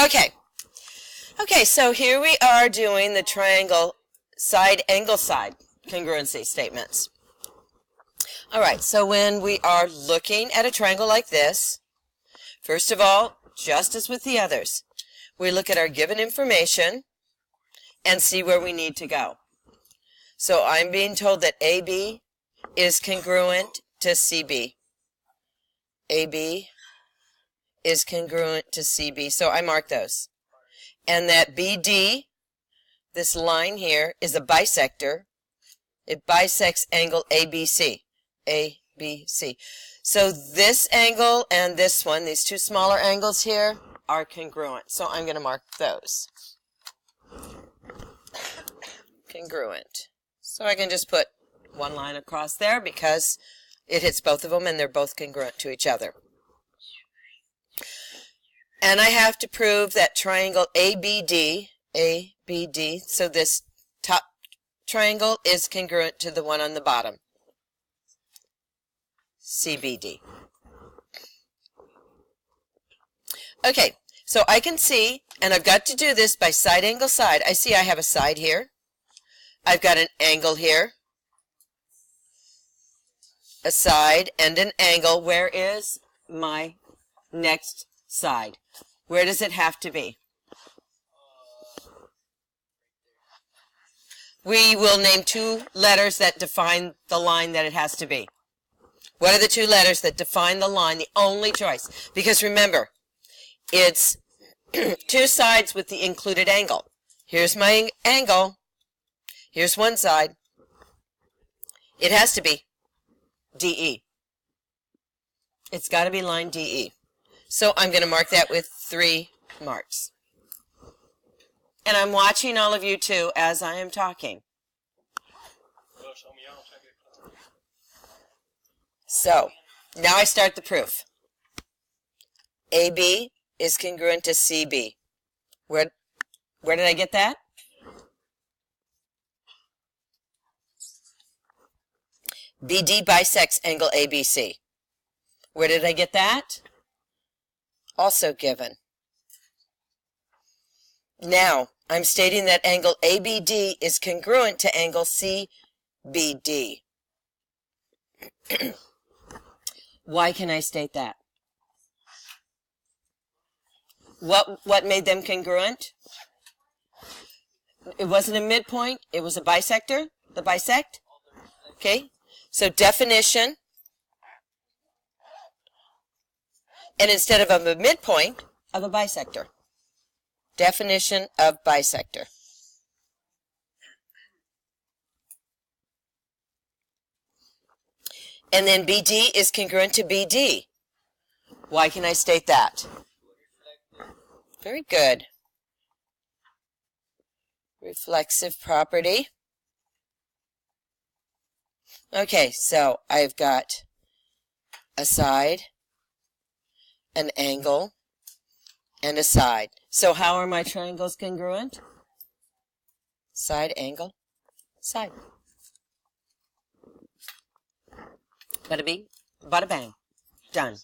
Okay. Okay, so here we are doing the triangle side angle side congruency statements. All right, so when we are looking at a triangle like this, first of all, just as with the others, we look at our given information and see where we need to go. So I'm being told that AB is congruent to CB. AB is congruent to CB, so I mark those. And that BD, this line here, is a bisector. It bisects angle ABC. ABC. So this angle and this one, these two smaller angles here, are congruent. So I'm going to mark those. Congruent. So I can just put one line across there because it hits both of them and they're both congruent to each other. And I have to prove that triangle ABD, so this top triangle is congruent to the one on the bottom, CBD. Okay, so I can see, and I've got to do this by side angle side. I see I have a side here. I've got an angle here, a side and an angle. Where is my next side? Where does it have to be? We will name two letters that define the line that it has to be. What are the two letters that define the line? The only choice. Because remember, it's two sides with the included angle. Here's my angle. Here's one side. It has to be DE. It's got to be line DE. So I'm going to mark that with 3 marks. And I'm watching all of you too as I am talking. So now I start the proof. AB is congruent to CB. Where did I get that? BD bisects angle ABC. Where did I get that? Also given. Now, I'm stating that angle ABD is congruent to angle CBD. Why can I state that? What made them congruent? It wasn't a midpoint, it was a bisector, the bisect. Okay, so definition, and instead of a midpoint, of a bisector. Definition of bisector. And then BD is congruent to BD. Why can I state that? Very good. Reflexive property. Okay, so I've got a side, an angle, and a side. So how are my triangles congruent? Side, angle, side. Bada bing, bada bang. Done.